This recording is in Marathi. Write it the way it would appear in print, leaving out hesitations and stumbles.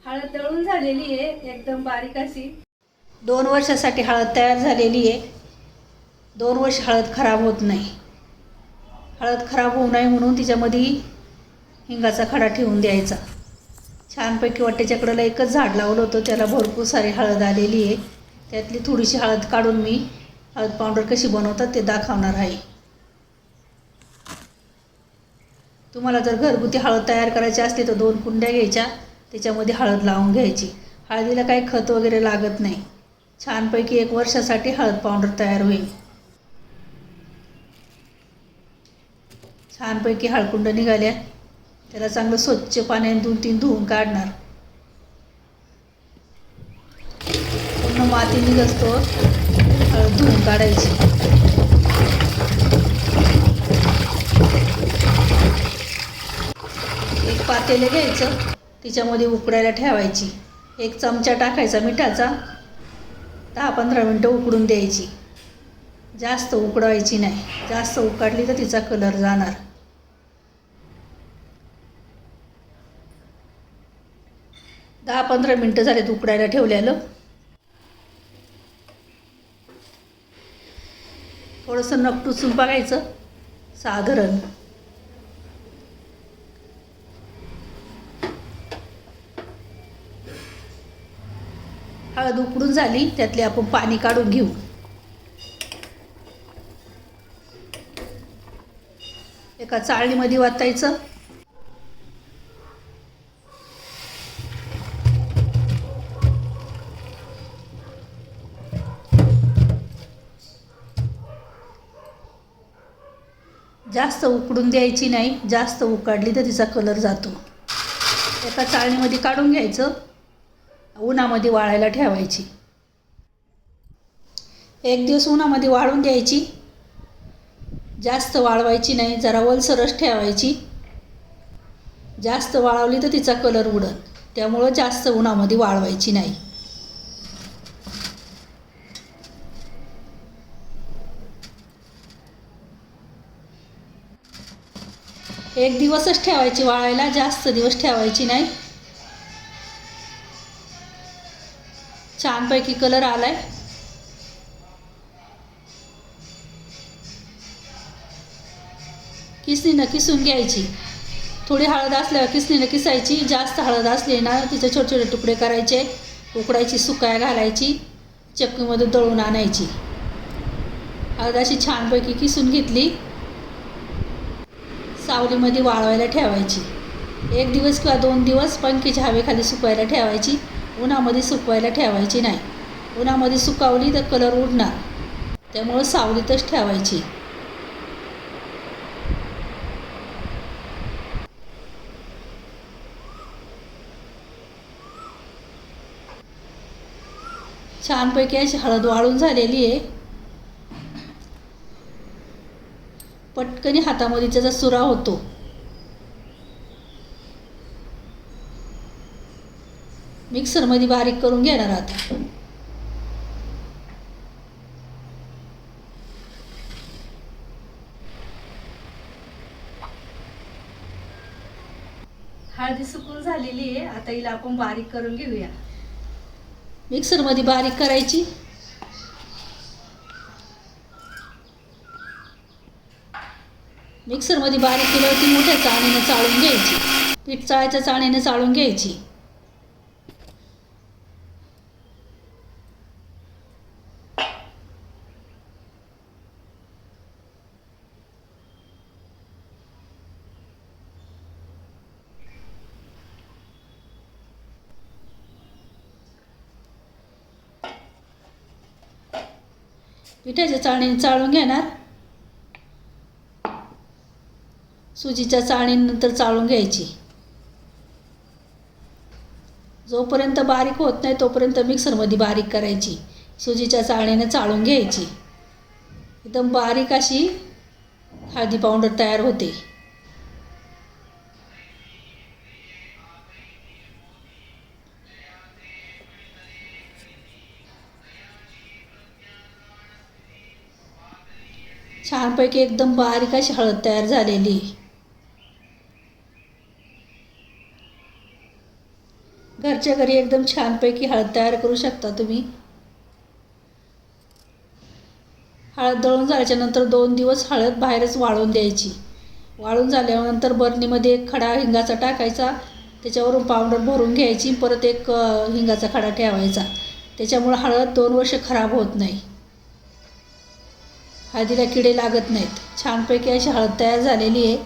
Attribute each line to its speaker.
Speaker 1: हळद दळून झालेली आहे एकदम बारीक अशी.
Speaker 2: 2 वर्षासाठी हळद तयार झालेली आहे. 2 वर्ष हळद खराब होत नाही. हळद खराब होऊ नये म्हणून तिच्यामध्ये हिंगाचा खडा ठेवून द्यायचा. छानपैकी वाटेच्याकडेला एकच झाड लावलं होतं, त्याला भरपूर सारी हळद आलेली आहे. त्यातली थोडीशी हळद काढून मी हळद पावडर कशी बनवतात ते दाखवणार आहे. तुम्हाला जर घरगुती हळद तयार करायची असली तर 2 कुंड्या घ्यायच्या, त्याच्यामध्ये हळद लावून घ्यायची. हळदीला काही खत वगैरे लागत नाही. छानपैकी 1 वर्षासाठी हळद पावडर तयार होईल. छानपैकी हळकुंड निघाल्या, त्याला चांगलं स्वच्छ पाण्याने 2-3 धुवून काढणार. पूर्ण माती निघतो हळद धुवून काढायची. एक पातेलं घ्यायचं, तिच्यामध्ये उकडायला ठेवायची. 1 चमचा टाकायचा मिठाचा. 10-15 मिनटं उकडून द्यायची. जास्त उकडायची नाही, जास्त उकडली तर तिचा कलर जाणार. 10-15 मिनटं झालेत उकडायला ठेवलेलं. थोडंसं नख टुचून बघायचं साधारण. हळद उकडून झाली, त्यातले आपण पाणी काढून घेऊ. एका चाळणीमध्ये वाटायचं. जास्त उकडून द्यायची नाही, जास्त उकडली तर तिचा कलर जातो. एका चाळणीमध्ये काढून घ्यायचं, उन्हामध्ये वाळायला ठेवायची. 1 दिवस उन्हामध्ये वाळून द्यायची. जास्त वाळवायची नाही, जरा ओलसरच ठेवायची. जास्त वाळवली तर तिचा कलर उडल, त्यामुळं जास्त उन्हामध्ये वाळवायची नाही. एक दिवसच ठेवायची वाळायला, जास्त दिवस ठेवायची नाही. छानपैकी कलर आलाय. किसणीनं किसून घ्यायची. थोडी हळद असल्यावर किसणीनं किसायची. जास्त हळद असली ना तिचे छोटे छोटे तुकडे करायचे, उकडायची, सुकायला घालायची, चक्कीमध्ये दळून आणायची. हळद अशी छानपैकी किसून घेतली, सावलीमध्ये वाळवायला ठेवायची. 1 दिवस किंवा 2 दिवस पंख्याच्या हवेखाली सुकवायला ठेवायची. उन्हामध्ये सुकवायला ठेवायची नाही. उन्हामध्ये सुकावली तर कलर उडणार, त्यामुळं सावलीतच ठेवायची. छानपैकी अशी हळद वाळून झालेली आहे. पटकनी हातामध्ये त्याचा सुरा होतो. मिक्सरमध्ये बारीक करून घेणार आता.
Speaker 1: हळदी सुकून झालेली आहे, आता हिला आपण बारीक करून घेऊया.
Speaker 2: मिक्सरमध्ये बारीक करायची. मिक्सरमध्ये बारीक केल्यावरती मोठ्या चाळणीने चाळून घ्यायची. पीठ चाळायच्या चाळणीने चाळून घ्यायची. पिठाच्या चाळणीने चाळून घेणार. सुजीच्या चाळणीनंतर चाळून घ्यायची. जोपर्यंत बारीक होत नाही तोपर्यंत मिक्सरमध्ये बारीक करायची. सुजीच्या चाळणीने चाळून घ्यायची. एकदम बारीक अशी हळदी पावडर तयार होते. छानपैकी एकदम बारीक अशी हळद तयार झालेली. घरच्या घरी एकदम छानपैकी हळद तयार करू शकता तुम्ही. हळद दळून झाल्याच्या नंतर 2 दिवस हळद बाहेरच वाळून द्यायची. वाळून झाल्यानंतर बरणीमध्ये एक खडा हिंगाचा टाकायचा, त्याच्यावरून पावडर भरून घ्यायची, परत एक हिंगाचा खडा ठेवायचा. त्याच्यामुळं हळद 2 वर्ष खराब होत नाही, हळदीला किडे लागत नाहीत. छानपैकी अशी हळद तयार झालेली आहे.